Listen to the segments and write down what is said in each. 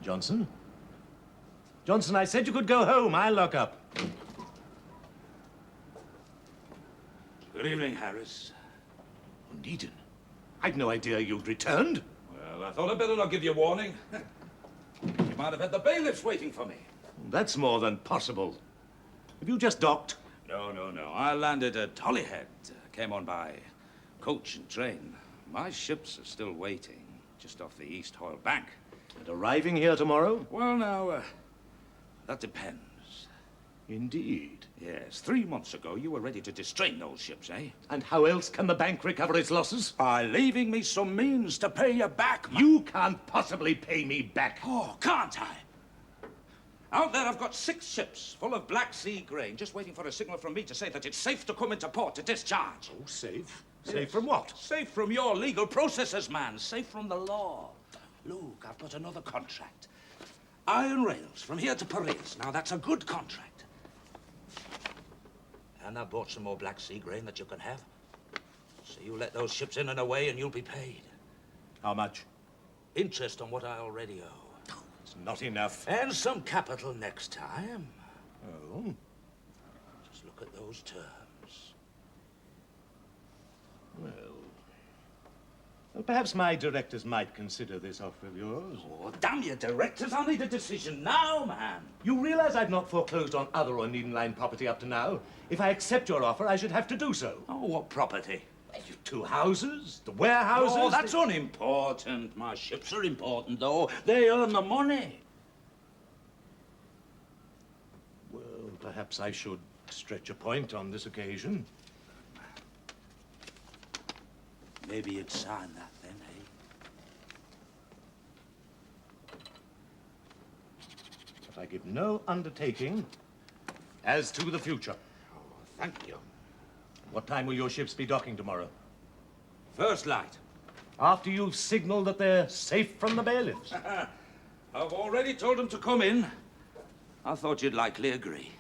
Johnson? Johnson, I said you could go home. I'll lock up. Good evening, Harris. Onedin, I'd no idea you'd returned. Well, I thought I'd better not give you warning. You might have had the bailiffs waiting for me. That's more than possible. Have you just docked? No. I landed at Holyhead. Came on by coach and train. My ships are still waiting, just off the East Hoyle Bank. And arriving here tomorrow? Well, now, that depends. Indeed. Yes, 3 months ago, you were ready to distrain those ships, eh? And how else can the bank recover its losses? By leaving me some means to pay you back, man. You can't possibly pay me back. Oh, can't I? Out there, I've got 6 ships full of Black Sea grain, just waiting for a signal from me to say that it's safe to come into port to discharge. Oh, safe? Safe from what? Safe from your legal processes, man. Safe from the law. Look, I've got another contract. Iron rails from here to Paris. Now, that's a good contract. And I bought some more Black Sea grain that you can have. So you let those ships in and away and you'll be paid. How much? Interest on what I already owe. It's not enough. And some capital next time. Oh? Just look at those terms. Well, perhaps my directors might consider this offer of yours. Oh, damn you, directors. I need a decision now, man. You realize I've not foreclosed on other Onedin Line property up to now. If I accept your offer, I should have to do so. Oh, what property? Your 2 houses, the warehouses... Oh, that's unimportant. My ships are important, though. They earn the money. Well, perhaps I should stretch a point on this occasion. Maybe you'd sign that then, eh? But I give no undertaking as to the future. Oh, thank you. What time will your ships be docking tomorrow? First light. After you've signaled that they're safe from the bailiffs. I've already told them to come in. I thought you'd likely agree.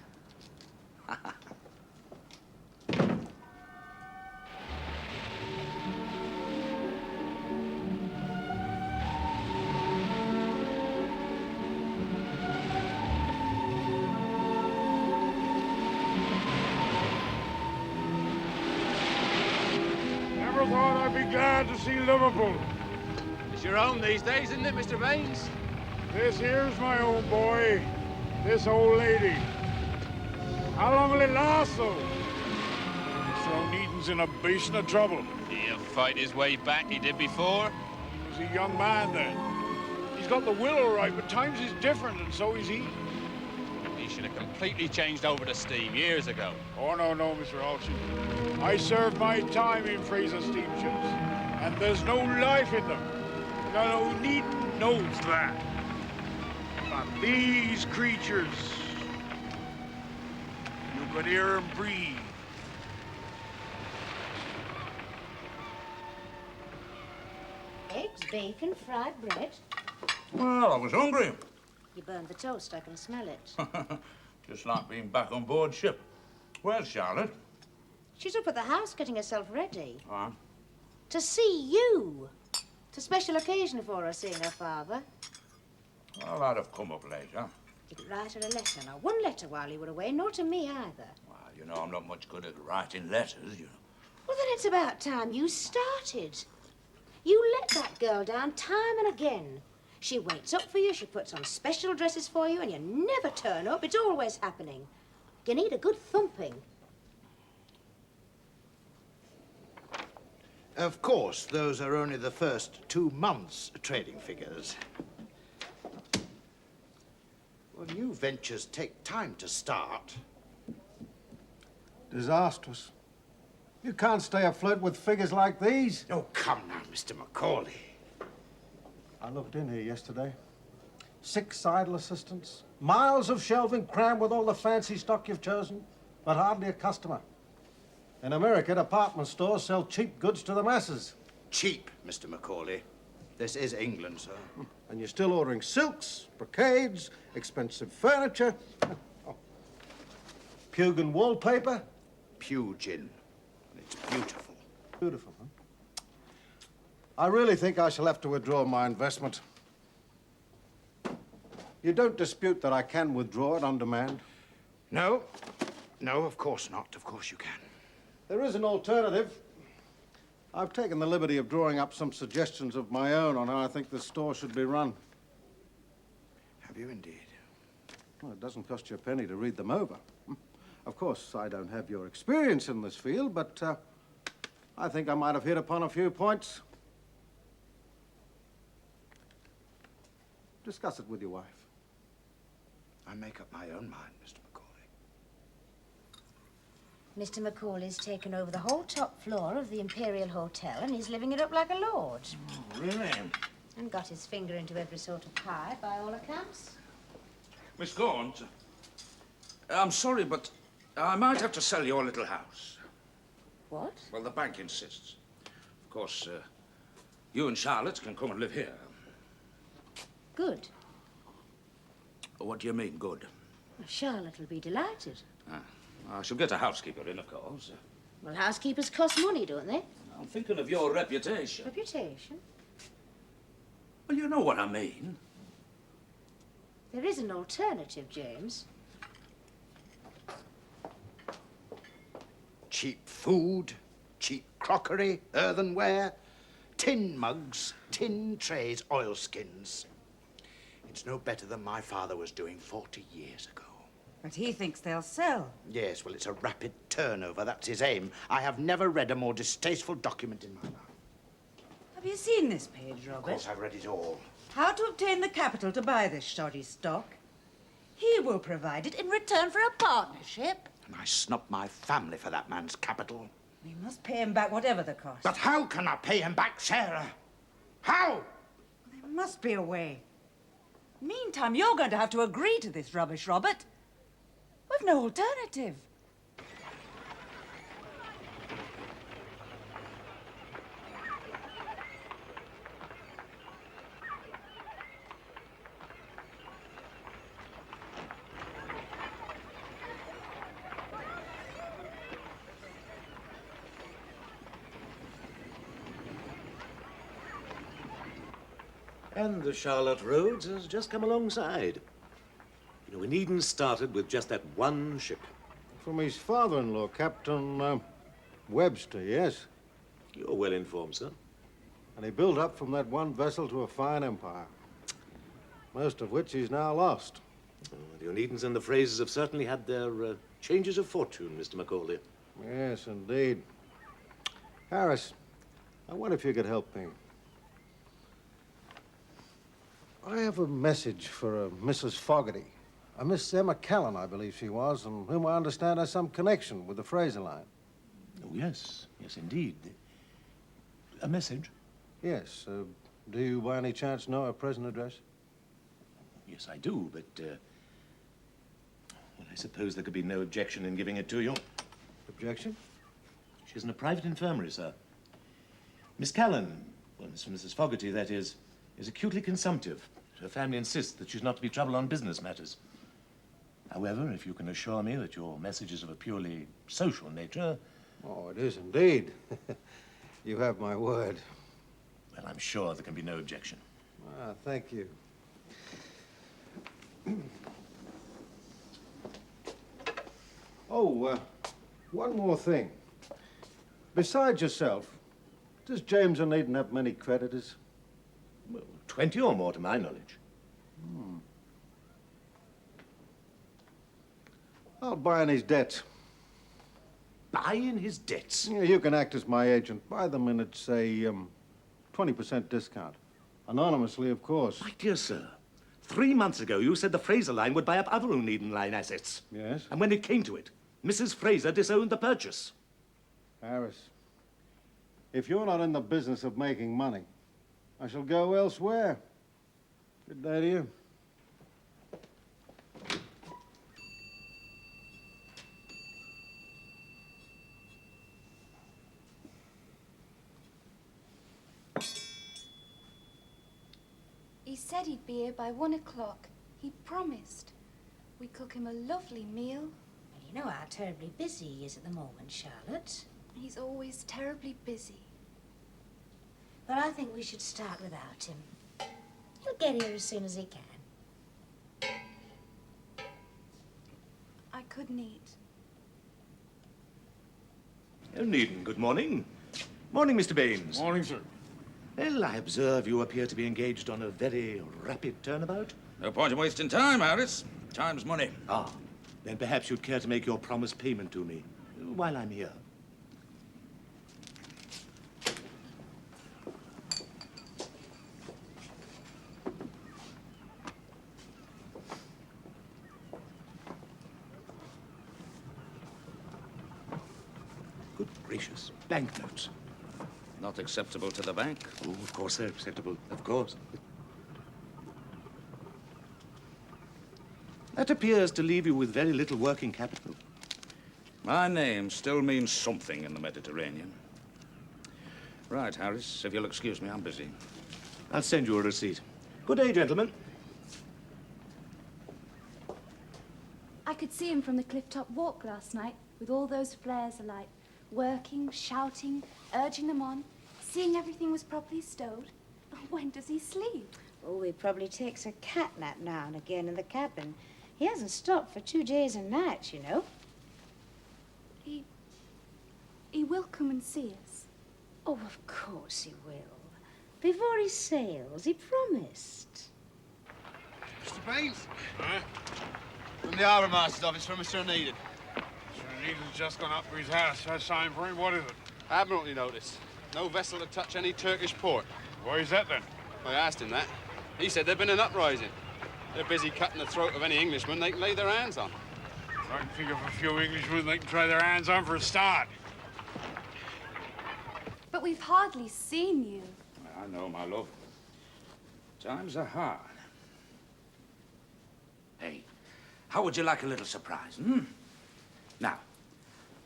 Never thought I'd be glad to see Liverpool. It's your own these days, isn't it, Mr. Baines? This here's my own boy, this old lady. How long will it last, though? Mr. Onedin's in a basin of trouble. He'll fight his way back, he did before. He was a young man then. He's got the will all right, but times is different, and so is he. He should have completely changed over to steam years ago. Oh, no, Mr. Alshin. I served my time in Fraser steamships, and there's no life in them. Now, Onedin knows that. But these creatures, you could hear them breathe. Eggs, bacon, fried bread. Well, I was hungry. You burned the toast, I can smell it. Just like being back on board ship. Where's Charlotte? She's up at the house getting herself ready. Oh. To see you. It's a special occasion for her seeing her father. Well, I'd have come up later. Didn't write her a letter. Now, one letter while you were away, nor to me either. Well, you know, I'm not much good at writing letters, you know. Well, then it's about time you started. You let that girl down time and again. She waits up for you, she puts on special dresses for you, and you never turn up. It's always happening. You need a good thumping. Of course, those are only the first 2 months' trading figures. Well, new ventures take time to start. Disastrous. You can't stay afloat with figures like these. Oh, come now, Mr. Macaulay. I looked in here yesterday. 6 idle assistants, miles of shelving crammed with all the fancy stock you've chosen, but hardly a customer. In America, department stores sell cheap goods to the masses. Cheap, Mr. Macaulay. This is England, sir. And you're still ordering silks, brocades, expensive furniture. Oh. Pugan wallpaper. Pugin. It's beautiful. Beautiful, huh? I really think I shall have to withdraw my investment. You don't dispute that I can withdraw it on demand? No. No, of course not. Of course you can. There is an alternative. I've taken the liberty of drawing up some suggestions of my own on how I think the store should be run. Have you indeed? Well, it doesn't cost you a penny to read them over. Of course, I don't have your experience in this field, but I think I might have hit upon a few points. Discuss it with your wife. I make up my own mind, Mr. McCauley. Mr. Macaulay's taken over the whole top floor of the Imperial Hotel and he's living it up like a lord. Oh, really? And got his finger into every sort of pie, by all accounts. Miss Gaunt, I'm sorry, but I might have to sell your little house. What? Well, the bank insists. Of course, you and Charlotte can come and live here. Good. What do you mean, good? Well, Charlotte will be delighted. I shall get a housekeeper in, of course. Well, housekeepers cost money, don't they? I'm thinking of your reputation. Reputation? Well, you know what I mean. There is an alternative, James. Cheap food, cheap crockery, earthenware, tin mugs, tin trays, oilskins. It's no better than my father was doing 40 years ago. But he thinks they'll sell. Yes, well, it's a rapid turnover. That's his aim. I have never read a more distasteful document in my life. Have you seen this page, Robert? Of course, I've read it all. How to obtain the capital to buy this shoddy stock. He will provide it in return for a partnership. And I snubbed my family for that man's capital. We must pay him back whatever the cost. But how can I pay him back, Sarah? How? There must be a way. Meantime, you're going to have to agree to this rubbish, Robert. We've no alternative. And the Charlotte Rhodes has just come alongside. You know, Onedin started with just that one ship. From his father-in-law, Captain Webster, yes? You're well informed, sir. And he built up from that one vessel to a fine empire, most of which he's now lost. Oh, the Onedins and the Frasers have certainly had their changes of fortune, Mr. Macaulay. Yes, indeed. Harris, I wonder if you could help me. I have a message for Mrs. Fogarty. A Miss Emma Callan, I believe she was, and whom I understand has some connection with the Fraser line. Oh, yes. Yes, indeed. A message? Yes. Do you, by any chance, know her present address? Yes, I do, but, well, I suppose there could be no objection in giving it to you. Objection? She's in a private infirmary, sir. Miss Callan, well, Mrs. Fogarty, that is acutely consumptive. Her family insists that she's not to be troubled on business matters. However, if you can assure me that your message is of a purely social nature... Oh, it is indeed. You have my word. Well, I'm sure there can be no objection. Ah, thank you. Oh, one more thing. Besides yourself, does James Onedin have many creditors? Well, 20 or more, to my knowledge. I'll buy in his debts. Buy in his debts? Yeah, you can act as my agent. Buy them in at, say, 20% discount. Anonymously, of course. My dear sir, 3 months ago you said the Fraser line would buy up other Onedin Line assets. Yes? And when it came to it, Mrs. Fraser disowned the purchase. Harris, if you're not in the business of making money, I shall go elsewhere. Good day to you. He said he'd be here by 1 o'clock. He promised. We cook him a lovely meal. Well, you know how terribly busy he is at the moment, Charlotte. He's always terribly busy. But I think we should start without him. He'll get here as soon as he can. couldn't eat. Onedin, good morning. Morning, Mr. Baines. Morning, sir. Well, I observe you appear to be engaged on a very rapid turnabout. No point in wasting time, Harris. Time's money. Ah, then perhaps you'd care to make your promised payment to me while I'm here. Good gracious, banknotes. Not acceptable to the bank. Oh, of course they're acceptable, of course. That appears to leave you with very little working capital. My name still means something in the Mediterranean. Right, Harris, if you'll excuse me, I'm busy. I'll send you a receipt. Good day, gentlemen. I could see him from the cliff-top walk last night with all those flares alight, working, shouting, urging them on, seeing everything was properly stowed. When does he sleep? Oh, he probably takes a cat nap now and again in the cabin. He hasn't stopped for 2 days and nights, you know. He will come and see us. Oh, of course he will. Before he sails, he promised. Mr. Baines? Huh? From the Harbour Master's office for Mr. Onedin. Sir Needham's just gone up to his house. I signed for him. What is it? Admiralty notice. No vessel to touch any Turkish port. Why is that, then? I asked him that. He said there'd been an uprising. They're busy cutting the throat of any Englishman they can lay their hands on. I can think of a few Englishmen they can try their hands on for a start. But we've hardly seen you. I know, my love. Times are hard. Hey, how would you like a little surprise, hmm? Now,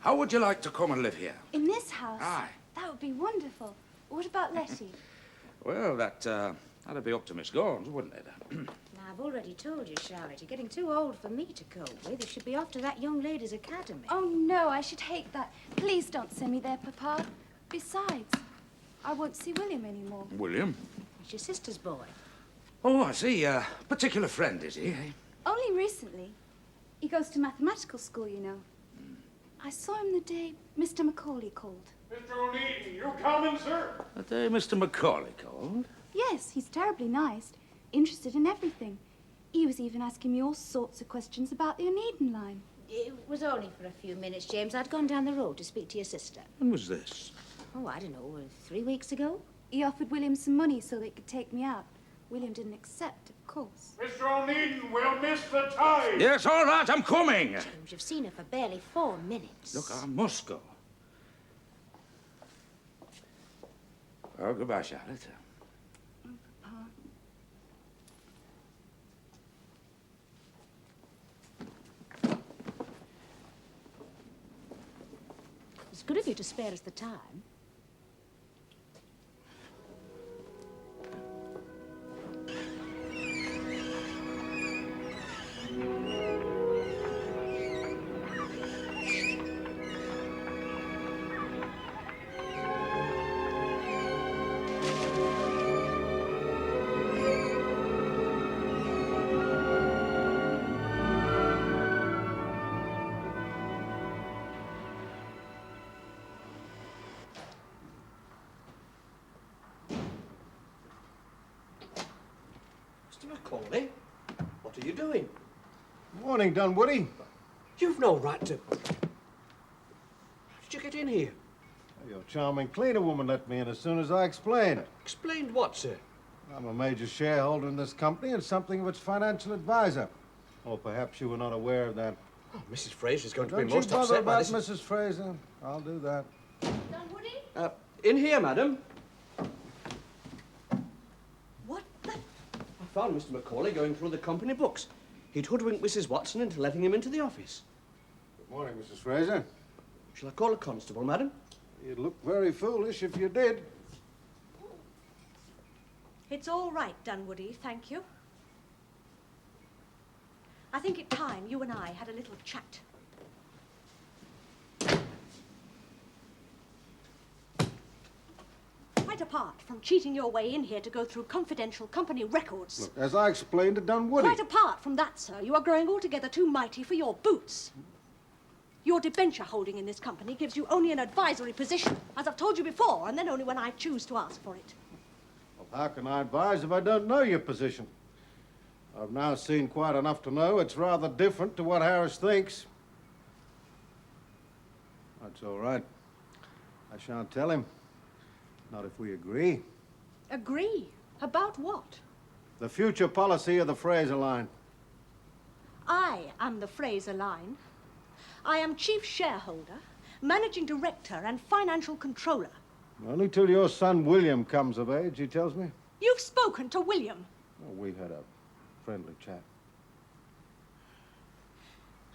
how would you like to come and live here? In this house? Aye. That would be wonderful. What about Letty? Well, that'd be up to Miss Gaunt, wouldn't it? Now, I've already told you, Charlotte, you're getting too old for me to cope with. You should be off to that young ladies' academy. Oh, no, I should hate that. Please don't send me there, Papa. Besides, I won't see William anymore. William? It's your sister's boy. Oh, I see. Particular friend, is he, eh? Only recently. He goes to mathematical school, you know. I saw him the day Mr. Macaulay called. Mr. Onedin, you coming, sir? The day Mr. Macaulay called? Yes, he's terribly nice. Interested in everything. He was even asking me all sorts of questions about the Onedin Line. It was only for a few minutes, James. I'd gone down the road to speak to your sister. When was this? Oh, I don't know, 3 weeks ago? He offered William some money so they could take me out. William didn't accept, of course. Mr. Onedin, we'll miss the tide. Yes, all right, I'm coming. James, you've seen her for barely 4 minutes. Look, I must go. Oh, goodbye, Charlotte. Papa. It's good of you to spare us the time. Mr. Macaulay, what are you doing? Morning, Dunwoody. You've no right to... How did you get in here? Your charming cleaner woman let me in as soon as I explained. Explained what, sir? I'm a major shareholder in this company and something of its financial advisor. Or perhaps you were not aware of that. Oh, Mrs. Fraser's going to be Don't most you bother upset by about this. Mrs. Fraser. I'll do that. Dunwoody? In here, madam. What the... I found Mr. Macaulay going through the company books. He'd hoodwinked Mrs. Watson into letting him into the office. Good morning, Mrs. Fraser. Shall I call a constable, madam? You'd look very foolish if you did. It's all right, Dunwoody, thank you. I think it's time you and I had a little chat. Quite apart from cheating your way in here to go through confidential company records. Look, as I explained to Dunwoody. Quite apart from that, sir, you are growing altogether too mighty for your boots. Your debenture holding in this company gives you only an advisory position, as I've told you before, and then only when I choose to ask for it. Well, how can I advise if I don't know your position? I've now seen quite enough to know it's rather different to what Harris thinks. That's all right. I shan't tell him. Not if we agree. Agree? About what? The future policy of the Fraser Line. I am the Fraser Line. I am chief shareholder, managing director, and financial controller. Only till your son William comes of age, he tells me. You've spoken to William. Oh, we had a friendly chat.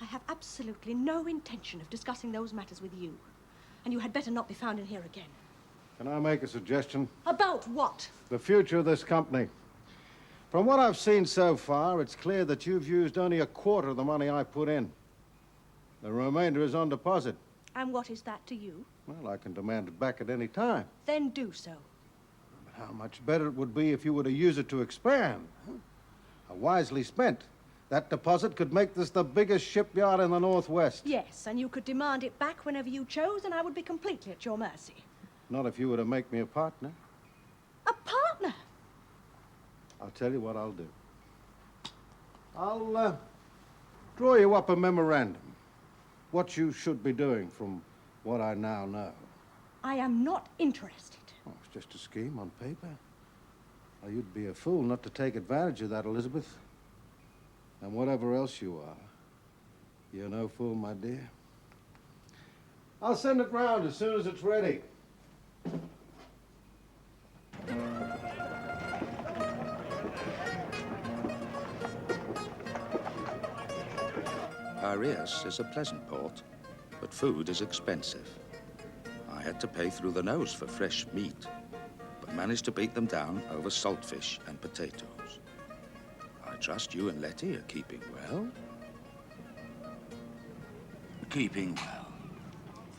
I have absolutely no intention of discussing those matters with you. And you had better not be found in here again. Can I make a suggestion? About what? The future of this company. From what I've seen so far, it's clear that you've used only a quarter of the money I put in. The remainder is on deposit. And what is that to you? Well, I can demand it back at any time. Then do so. But how much better it would be if you were to use it to expand. Wisely spent. That deposit could make this the biggest shipyard in the Northwest. Yes, and you could demand it back whenever you chose, and I would be completely at your mercy. Not if you were to make me a partner. A partner? I'll tell you what I'll do. I'll draw you up a memorandum. What you should be doing from what I now know. I am not interested. Oh, it's just a scheme on paper. Oh, you'd be a fool not to take advantage of that, Elizabeth. And whatever else you are, you're no fool, my dear. I'll send it round as soon as it's ready. Piraeus is a pleasant port, but food is expensive. I had to pay through the nose for fresh meat, but managed to beat them down over saltfish and potatoes. I trust you and Letty are keeping well. Keeping well.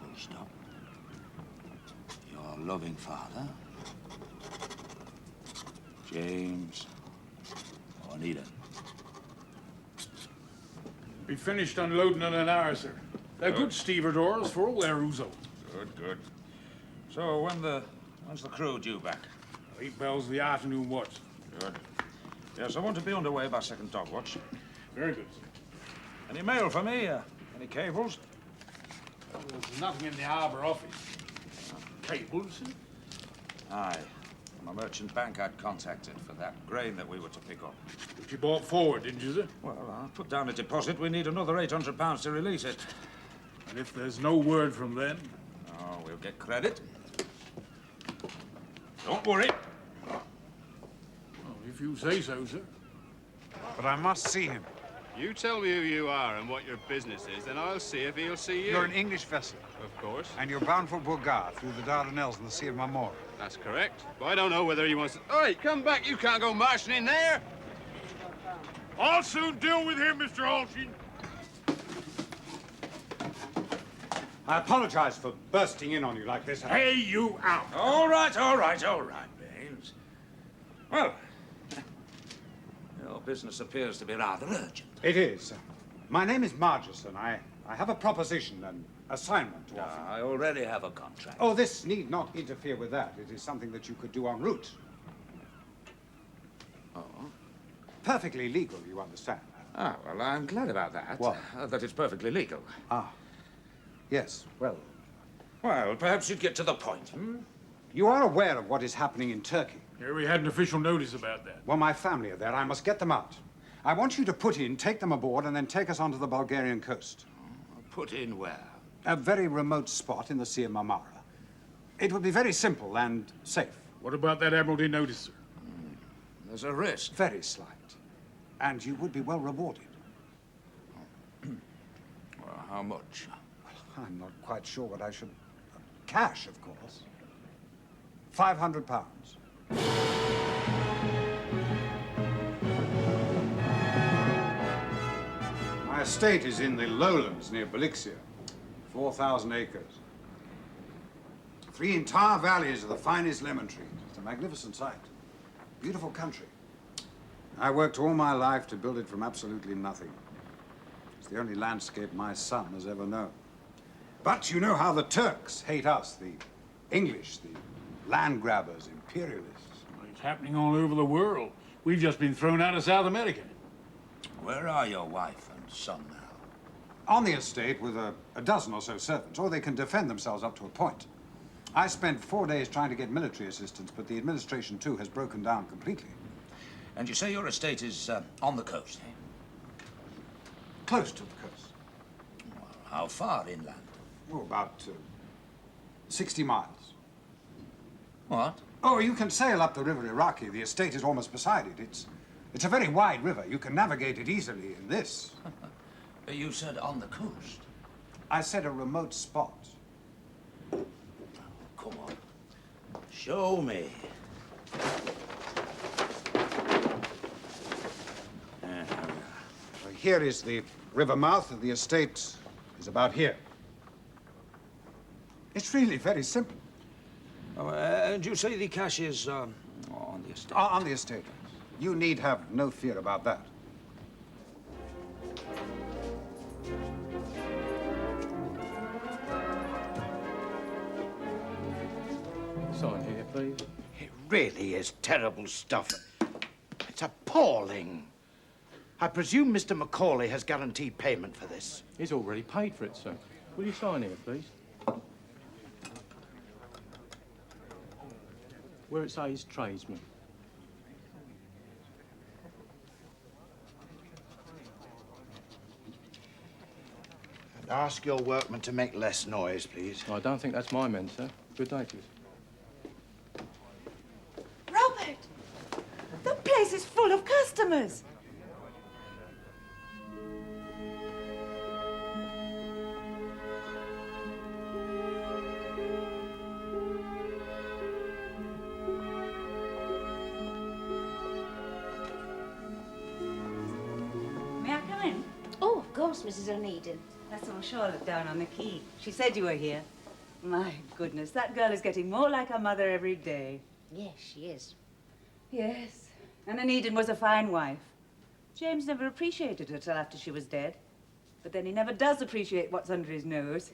Full stop. Your loving father, James Onedin. Be finished unloading in an hour, sir. They're good stevedores for all their ouzo. Good, good. So when's the crew due back? 8 bells the afternoon watch. Good. Yes, I want to be underway by second dog watch. Very good, sir. Any mail for me? Any cables? Well, there's nothing in the harbour office. Cables, sir? Aye. From a merchant bank I'd contacted for that grain that we were to pick up. Which you bought forward, didn't you, sir? Well, I put down a deposit. We need another £800 to release it. And if there's no word from them? Oh, we'll get credit. Don't worry. Well, if you say so, sir. But I must see him. You tell me who you are and what your business is, then I'll see if he'll see you. You're an English vessel. Of course. And you're bound for Bourgade through the Dardanelles and the Sea of Marmora. That's correct. But I don't know whether he wants to... All right, come back. You can't go marching in there. I'll soon deal with him, Mr. Halshin. I apologize for bursting in on you like this. Hey, you out. All right, Baines. Well, your business appears to be rather urgent. It is. My name is Margison. I have a proposition, an assignment to offer. I already have a contract. Oh, this need not interfere with that. It is something that you could do en route. Oh? Perfectly legal, you understand. Ah, well, I'm glad about that. What? That it's perfectly legal. Ah. Yes, well. Well, perhaps you'd get to the point, hmm? You are aware of what is happening in Turkey. Yeah, we had an official notice about that. Well, my family are there. I must get them out. I want you to put in, take them aboard, and then take us onto the Bulgarian coast. Put in where? A very remote spot in the Sea of Marmara. It would be very simple and safe. What about that Admiralty notice, sir? There's a risk. Very slight. And you would be well rewarded. Well, how much? Well, I'm not quite sure what I should... Cash, of course. £500. My estate is in the lowlands near Belixia. 4,000 acres. 3 entire valleys of the finest lemon trees. It's a magnificent sight. Beautiful country. I worked all my life to build it from absolutely nothing. It's the only landscape my son has ever known. But you know how the Turks hate us, the English, the land grabbers, imperialists. It's happening all over the world. We've just been thrown out of South America. Where are your wife and son now? On the estate with a dozen or so servants, or they can defend themselves up to a point. I spent 4 days trying to get military assistance, but the administration, too, has broken down completely. And you say your estate is on the coast, eh? Close to the coast. Well, how far inland? Oh, about 60 miles. What? Oh, you can sail up the River Iraqi. The estate is almost beside it. It's a very wide river. You can navigate it easily in this. You said on the coast. I said a remote spot. Come on. Show me. Here is the river mouth, and the estate is about here. It's really very simple. Oh, and you say the cash is on the estate? On the estate. You need have no fear about that. Sign here, please. It really is terrible stuff. It's appalling. I presume Mr. Macaulay has guaranteed payment for this. He's already paid for it, sir. Will you sign here, please? Where it says tradesman. And ask your workmen to make less noise, please. I don't think that's my men, sir. Good day, please. Robert! The place is full of customers. May I come in? Oh, of course, Mrs. Onedin. I saw Charlotte down on the quay. She said you were here. My goodness, that girl is getting more like her mother every day. Yes, she is. Yes, and Onedin was a fine wife. James never appreciated her till after she was dead. But then he never does appreciate what's under his nose.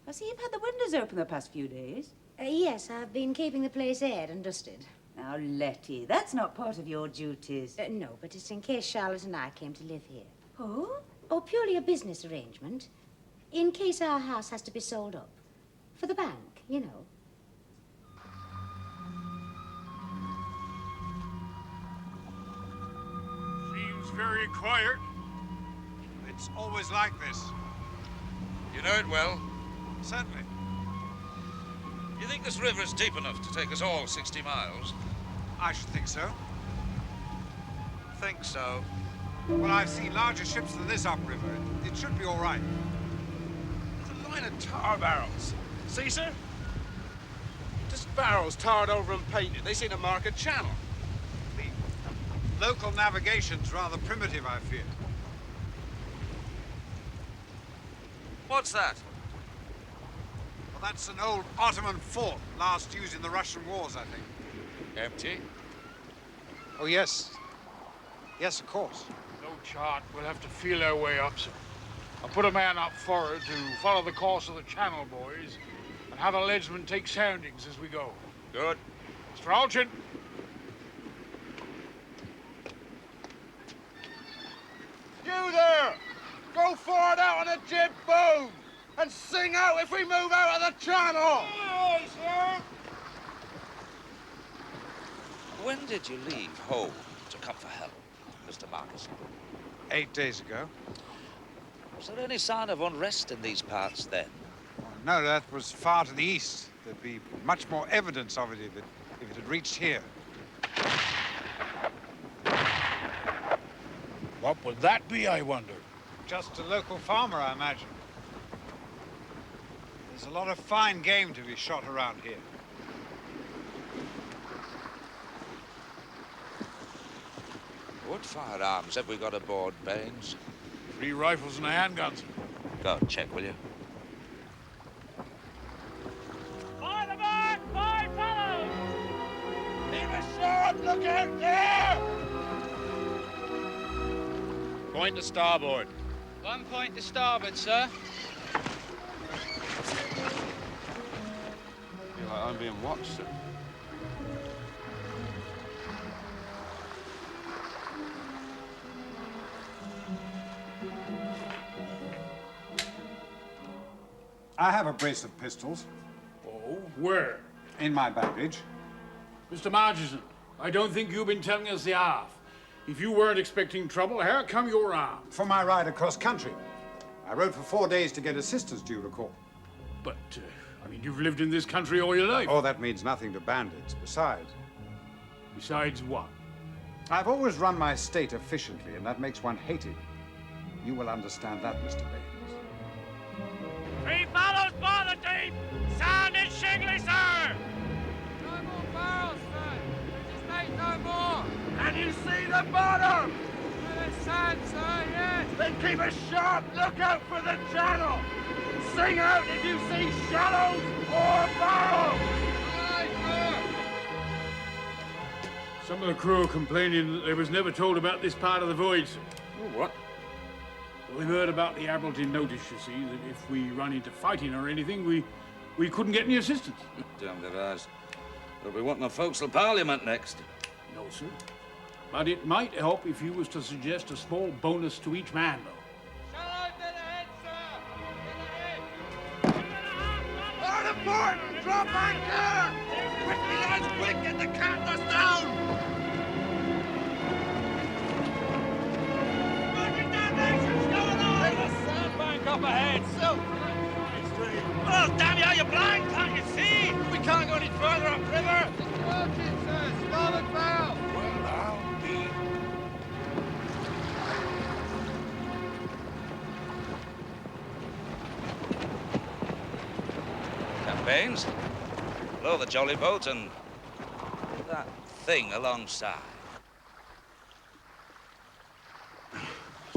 I see you've had the windows open the past few days. Yes, I've been keeping the place aired and dusted. Now, Letty, that's not part of your duties. No, but it's in case Charlotte and I came to live here. Oh? Oh, purely a business arrangement. In case our house has to be sold up. For the bank, you know. Seems very quiet. It's always like this. You know it well. Certainly. You think this river is deep enough to take us all 60 miles? I should think so. Think so. Well, I've seen larger ships than this upriver. It should be all right. There's a line of tar barrels. See, sir? Just barrels tarred over and painted. They seem to mark a channel. The local navigation's rather primitive, I fear. What's that? Well, that's an old Ottoman fort, last used in the Russian wars, I think. Empty? Oh, yes. Yes, of course. No chart. We'll have to feel our way up, sir. I'll put a man up forward to follow the course of the channel, boys, and have a leadsman take soundings as we go. Good. Mr. Alchin. You there! Go forward out on a jib boom and sing out if we move out of the channel! Aye, sir! When did you leave home to come for help, Mr. Marcus? 8 days ago. Was there any sign of unrest in these parts then? No, that was far to the east. There'd be much more evidence of it if it had reached here. What would that be, I wonder? Just a local farmer, I imagine. There's a lot of fine game to be shot around here. What firearms have we got aboard, Baines? 3 rifles and a handgun, sir. Go check, will you? By the back! 5 fellows! Leave a sword! Look out there! Point to starboard. 1 point to starboard, sir. I'm being watched, sir. I have a brace of pistols. Oh, where? In my baggage. Mr. Margeson, I don't think you've been telling us the half. If you weren't expecting trouble, how come you're armed? For my ride across country. I rode for 4 days to get assistance, do you recall? But, I mean, you've lived in this country all your life. Oh, that means nothing to bandits. Besides... Besides what? I've always run my estate efficiently, and that makes one hated. You will understand that, Mr. Baines. 3 follows for the deep! Sound is shingly, sir! No more barrels, sir. Just make no more. Can you see the bottom? Where the sand, sir, yes. Then keep a sharp lookout for the channel! Sing out if you see shallows or barrels! Aye, sir. Some of the crew are complaining that they was never told about this part of the voyage, sir. Oh, what? Well, they've heard about the Admiralty notice, you see, that if we run into fighting or anything, we couldn't get any assistance. Damn their eyes. They'll be wanting a forecastle parliament next. No, sir. But it might help if you was to suggest a small bonus to each man, though. Shallow to the head, sir. To the head. Hard a port! Drop anchor! Quickly, lads, quick! Get the canvas down! Fucking damnation's going on! There's a sandbank up ahead, so... Oh, damn you, are you blind? Can't you see? We can't go any further upriver! It's working, sir. Starboard bow. Well, I'll be... Baines, blow the jolly boat and put that thing alongside.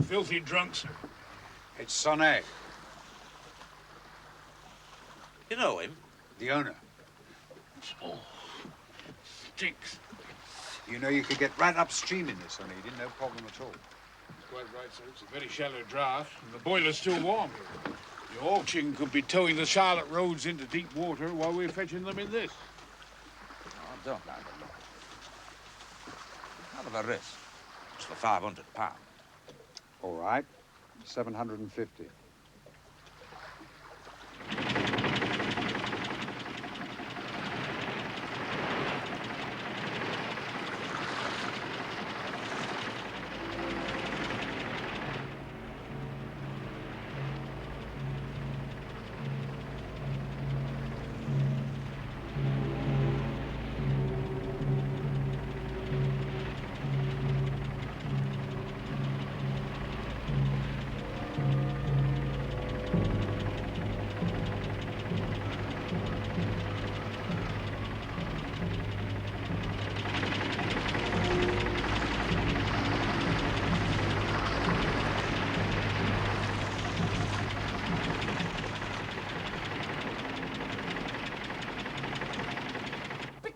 Filthy drunk, sir. It's Sonnet, You know him? the owner. Oh, stinks. You know you could get right upstream in this, Onedin, no problem at all. Quite right, sir. It's a very shallow draft, and the boiler's still warm here. The Auction could be towing the Charlotte roads into deep water while we're fetching them in this. Oh, don't have a Have a risk. It's for £500. All right, 750.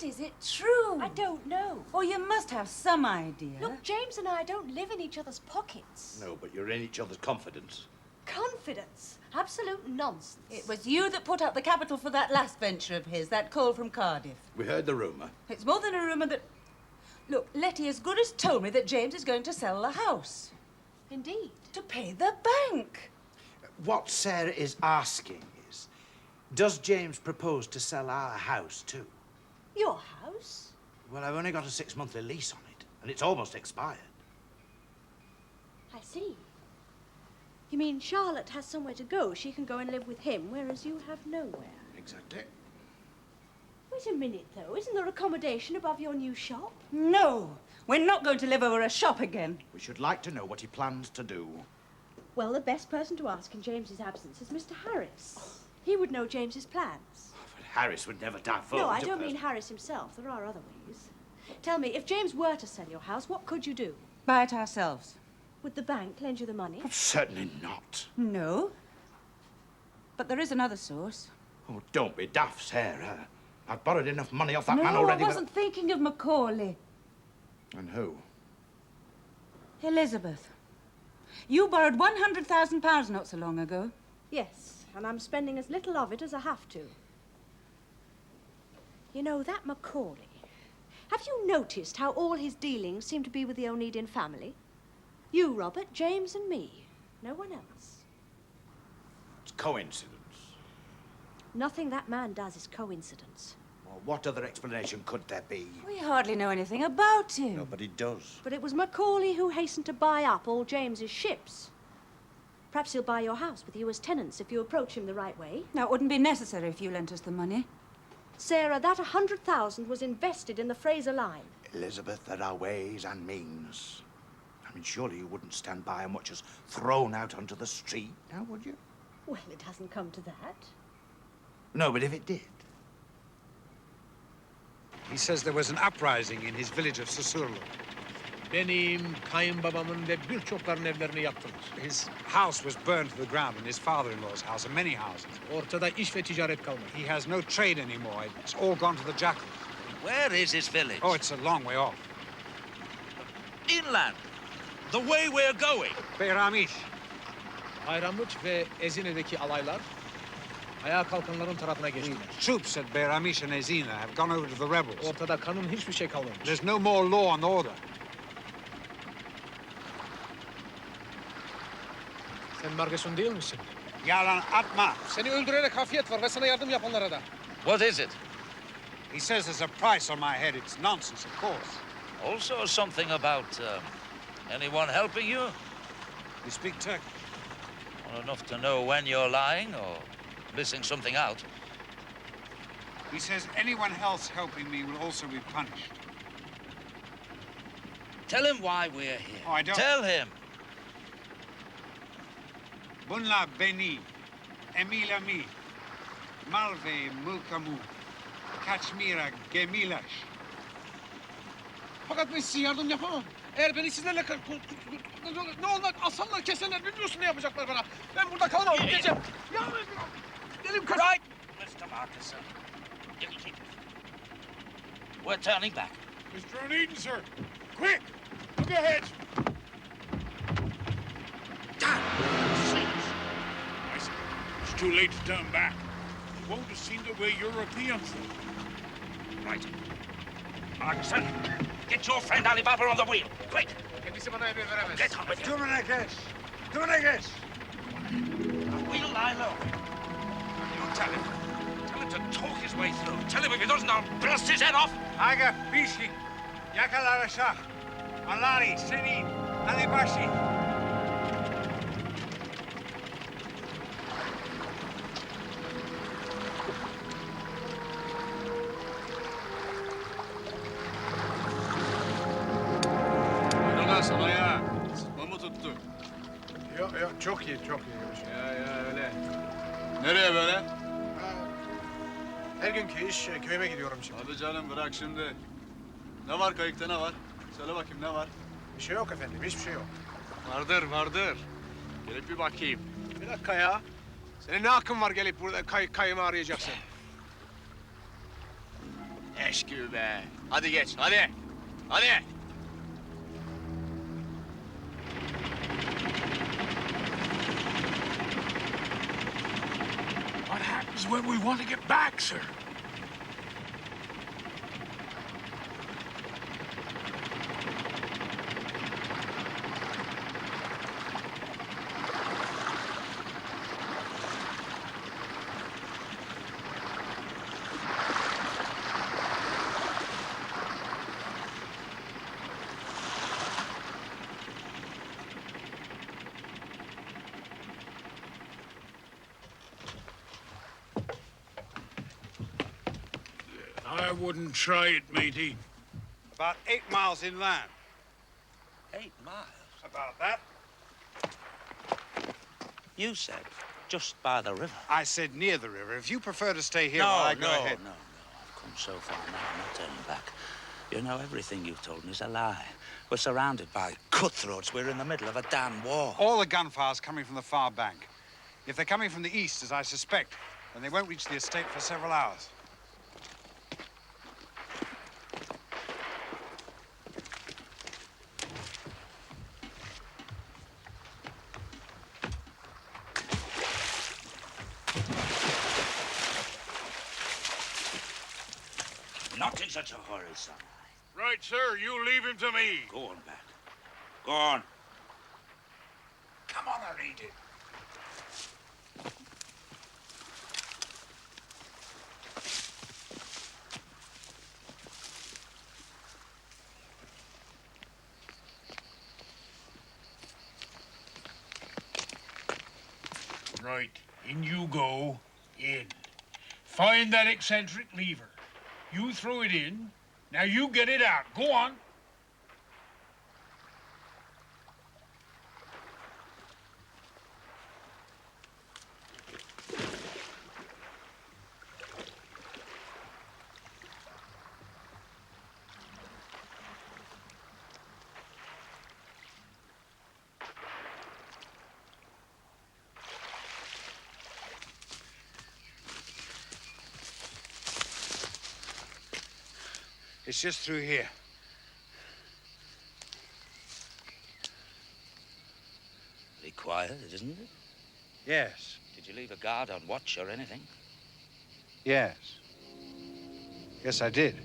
Is it true? I don't know. Oh, you must have some idea. Look, James and I don't live in each other's pockets. No, but you're in each other's confidence. Confidence? Absolute nonsense. It was you that put up the capital for that last venture of his, that coal from Cardiff. We heard the rumour. It's more than a rumour that... Look, Letty as good as told me that James is going to sell the house. Indeed. To pay the bank. What Sarah is asking is, does James propose to sell our house too? Your house? Well, I've only got a 6-monthly lease on it, and it's almost expired. I see. You mean Charlotte has somewhere to go? She can go and live with him, whereas you have nowhere. Exactly. Wait a minute, though. Isn't there accommodation above your new shop? No, we're not going to live over a shop again. We should like to know what he plans to do. Well, the best person to ask in James's absence is Mr. Harris. He would know James's plans. But Harris would never divulge. No, I don't mean Harris himself. There are other ways. Tell me, if James were to sell your house, what could you do? Buy it ourselves. Would the bank lend you the money? Oh, certainly not. No. But there is another source. Oh, don't be daft, Sarah. I've borrowed enough money off that man No, already. I wasn't thinking of Macaulay. And who? Elizabeth. You borrowed £100,000 not so long ago. Yes, and I'm spending as little of it as I have to. You know, that Macaulay. Have you noticed how all his dealings seem to be with the Onedin family? You, Robert, James, and me. No one else. It's coincidence. Nothing that man does is coincidence. Well, what other explanation could there be? We hardly know anything about him. Nobody does. But it was Macaulay who hastened to buy up all James's ships. Perhaps he'll buy your house with you as tenants if you approach him the right way. That wouldn't be necessary if you lent us the money. Sarah, that 100,000 was invested in the Fraser line. Elizabeth, there are ways and means. I mean, surely you wouldn't stand by and watch us thrown out onto the street, now, would you? Well, it hasn't come to that. No, but if it did. He says there was an uprising in his village of Susurlu. Benim kayınbabamın ve birçokların evlerini yaktılar. His house was burned to the ground, and his father-in-law's house, and many houses. Ortada iş ve ticaret kalmadı. He has no trade anymore. It's all gone to the jackal. Where is his village? Oh, it's a long way off. Inland. The way we're going. Beyramish. Bayramut ve Ezine'deki alaylar ayağa kalkanların tarafına geçtiler. Troops at Beyramish and Ezina have gone over to the rebels. Ortada kanun hiçbir şey kalmamış. There's no more law and order. Sen Margeson değil misin? Yalan atma. Seni öldürerek hafiyet var ve sana yardım yapanlara da. What is it? He says there's a price on my head. It's nonsense, of course. Also something about anyone helping you? You speak Turkish? Well, enough to know when you're lying or missing something out. He says anyone else helping me will also be punished. Tell him why we're here. Oh, I don't... Tell him. Bunla beni, Emila mi, Malve mulkamu, Kaçmira gemilaş. Fakat ben size yardım yapamam. Eğer beni sizlerle... Ne olmaz? Aslanlar, keserler, bilmiyorsun ne yapacaklar bana. Ben burada kalamam, gideceğim. Ya elim kaç... Right, Mr. Marcusson. You can keep it. We're turning back. Mr. Onedin, sir. Quick! Look ahead! I said, it's too late to turn back. You won't have seen the way Europeans do. Right. Marcusson, get your friend Alibaba on the wheel. Quick! Kendisi bana emir veremez. Get on with it. Do it again. We'll lie low. You tell him. Tell him to talk his way through. Tell him if he doesn't, I'll blast his head off. Aga Bishi, Yakalarasha, Alari, Senin, Alibashi. Hayrola sana ya? Sıtma mı tuttu? Yok çok iyi Ya öyle. Nereye böyle? Her günkü iş köyüme gidiyorum şimdi. Hadi canım bırak şimdi. Ne var kayıkta ne var? Söyle bakayım ne var? Bir şey yok efendim, hiçbir şey yok. Vardır. Gelip bir bakayım. Bir dakika ya. Senin ne hakkın var gelip burada kayımı arayacaksın? Eş gibi be. Hadi geç, hadi. Hadi. What happens when we want to get back, sir? I wouldn't try it, matey. About 8 miles inland. 8 miles? About that. You said just by the river. I said near the river. If you prefer to stay here No, while I go no, ahead. no. I've come so far now, I'm not turning back. You know, everything you've told me is a lie. We're surrounded by cutthroats. We're in the middle of a damn war. All the gunfire's coming from the far bank. If they're coming from the east, as I suspect, then they won't reach the estate for several hours. such a hurry, son? Right, sir. You leave him to me. Go on back. Go on. Come on, I'll read it. Right, in you go. In. Find that eccentric lever. You throw it in. Now you get it out. Go on. It's just through here. Pretty quiet, isn't it? Yes. Did you leave a guard on watch or anything? Yes. Yes, I did.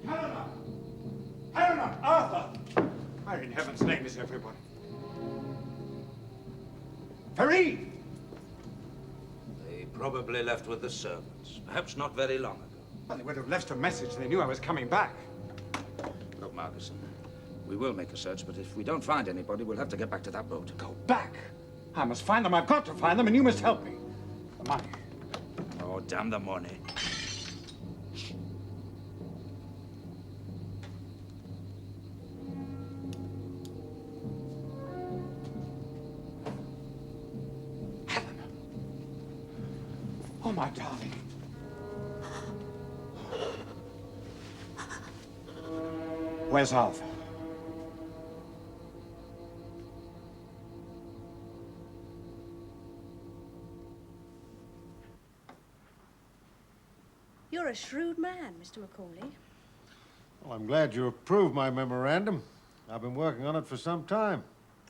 Helena! Helena! Arthur! Where in heaven's name is everybody? Fareed! They probably left with the servants. Perhaps not very long ago. Well, they would have left a message. They knew I was coming back. Look, Marcusson, we will make a search, but if we don't find anybody, we'll have to get back to that boat. Go back? I must find them. I've got to find them, and you must help me. The money. Oh, damn the money. Oh, my darling. Where's Arthur? You're a shrewd man, Mr. Macaulay. Well, I'm glad you approved my memorandum. I've been working on it for some time.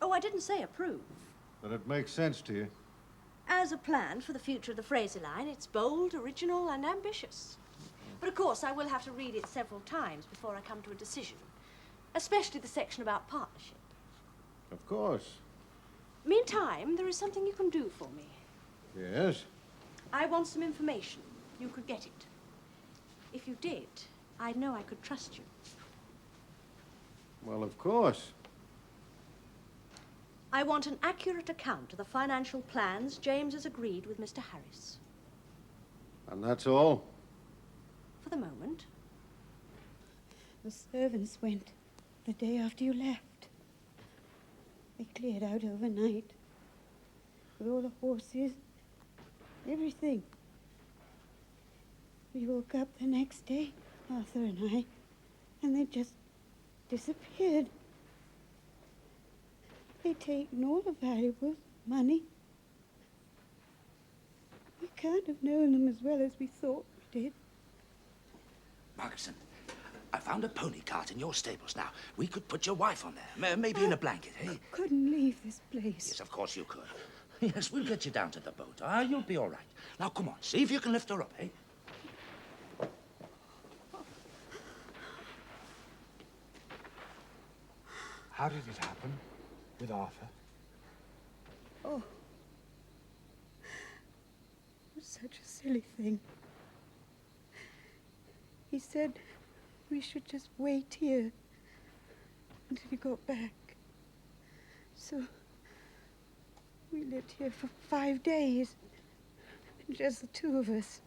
Oh, I didn't say approve. But it makes sense to you. As a plan for the future of the Fraser line, it's bold, original, and ambitious. But of course, I will have to read it several times before I come to a decision, especially the section about partnership. Of course. Meantime, there is something you can do for me. Yes? I want some information. You could get it. If you did, I'd know I could trust you. Well, of course. I want an accurate account of the financial plans James has agreed with Mr. Harris. And that's all? For the moment. The servants went the day after you left. They cleared out overnight. With all the horses, everything. We woke up the next day, Arthur and I, and they just disappeared. They'd taken all the valuables, money. We can't have known them as well as we thought we did. Marcusson, I found a pony cart in your stables. Now, we could put your wife on there, maybe in a blanket, eh? I couldn't leave this place. Yes, of course you could. Yes, we'll get you down to the boat. You'll be all right. Now, come on, see if you can lift her up, eh? How did it happen with Arthur? Oh. It was such a silly thing. He said we should just wait here until he got back. So we lived here for 5 days, just the two of us.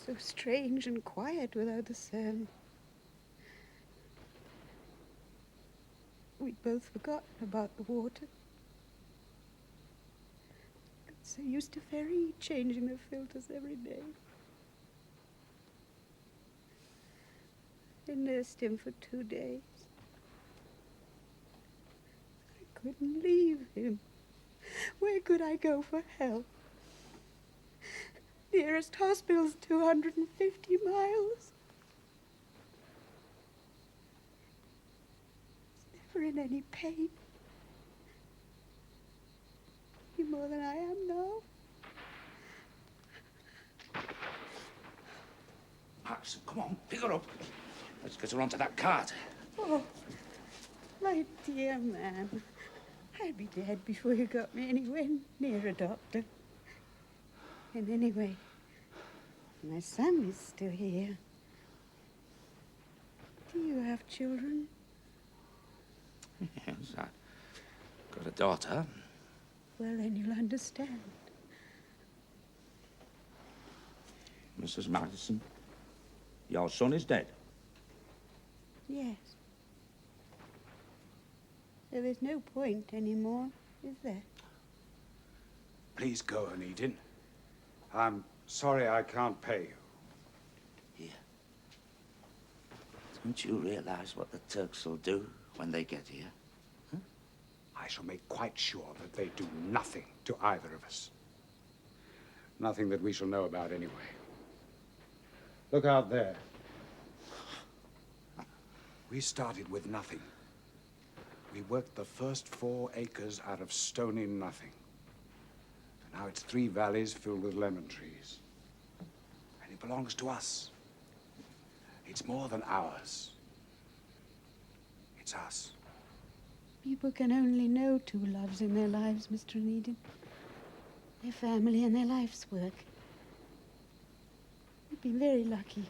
So strange and quiet without the servant. We'd both forgotten about the water. Got so used to Ferry changing the filters every day. I nursed him for 2 days. I couldn't leave him. Where could I go for help? Nearest hospital's 250 miles. Never in any pain. Any more than I am now. Martin, come on, pick her up. Let's get her onto that cart. Oh, my dear man. I'd be dead before you got me anywhere near a doctor. And anyway, my son is still here. Do you have children? Yes, I've got a daughter. Well, then you'll understand. Mrs. Madison, your son is dead. Yes. So there's no point anymore, is there? Please go, Onedin. I'm sorry I can't pay you. Here. Don't you realize what the Turks will do when they get here? I shall make quite sure that they do nothing to either of us. Nothing that we shall know about anyway. Look out there. We started with nothing. We worked the first 4 acres out of stony nothing. And now it's 3 valleys filled with lemon trees. And it belongs to us. It's more than ours. It's us. People can only know 2 loves in their lives, Mr. Onedin. Their family and their life's work. We've been very lucky,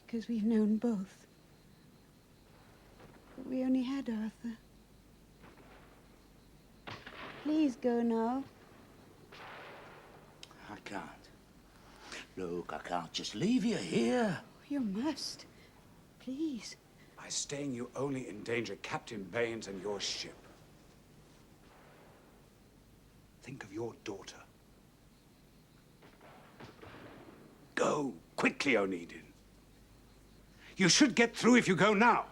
because we've known both. But we only had Arthur. Please go now. I can't. Look, I can't just leave you here. You must. Please. By staying, you only endanger Captain Baines and your ship. Think of your daughter. Go, quickly, Onedin. You should get through if you go now.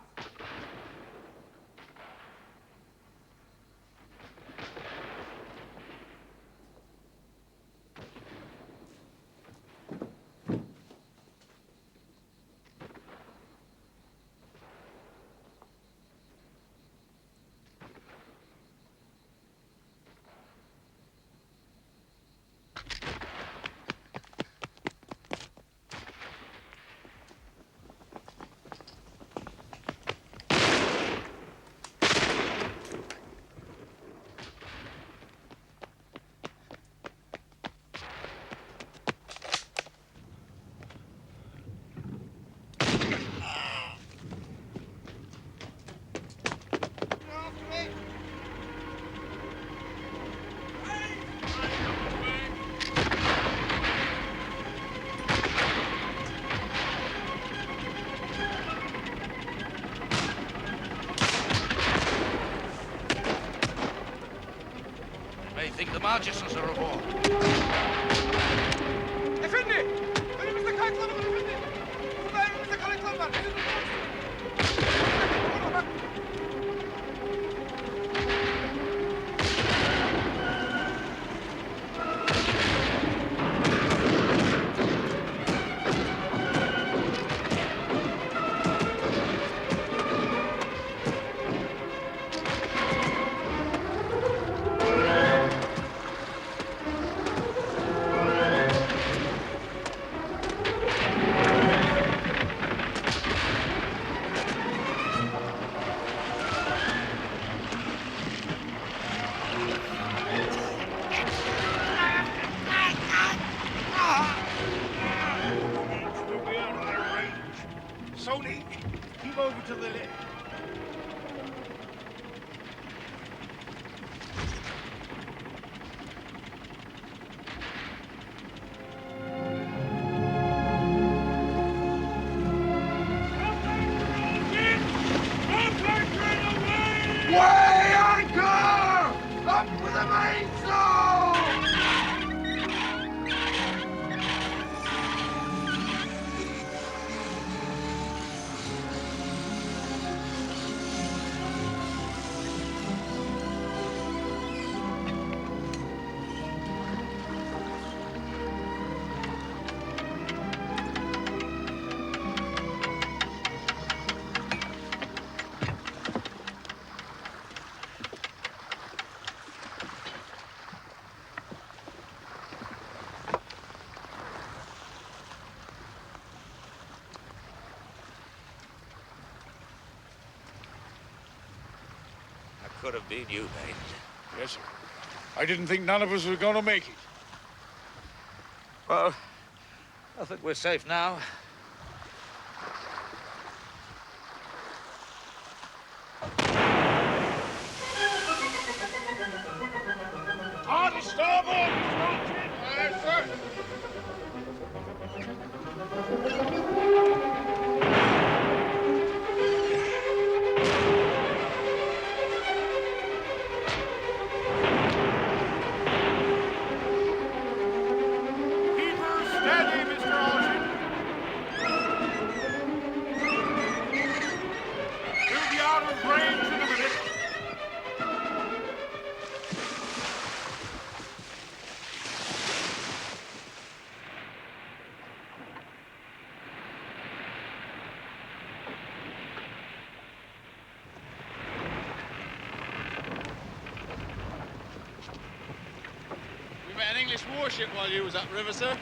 I think the Margisons are aboard. Efendi! Önümüzde kayıklar var efendi! Burada önümüzde kayıklar var. Burada bak. Sony, keep over to the left. Way anchor! Up with the mainsail! could have been you, mate. Yes, sir. I didn't think none of us were going to make it. Well, I think we're safe now. Hard starboard! Yes, sir. Keep her steady, Mr. Alshin. We'll be out of range in a minute. We met an English warship while you was up river, sir.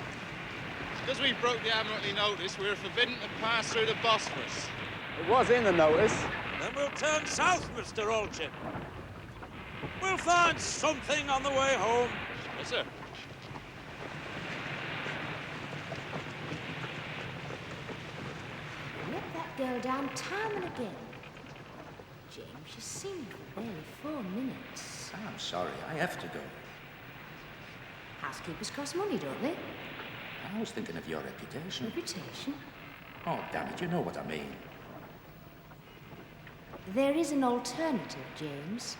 Because we broke the Admiralty notice, we were forbidden to pass through the Bosphorus. It was in the notice. Then we'll turn south, Mr. Olchin. We'll find something on the way home. Yes, sir. Let that girl down time and again. James, she's seen you for barely 4 minutes. I'm sorry, I have to go. Housekeepers cost money, don't they? I was thinking of your reputation. Reputation? Oh, damn it, you know what I mean. There is an alternative, James.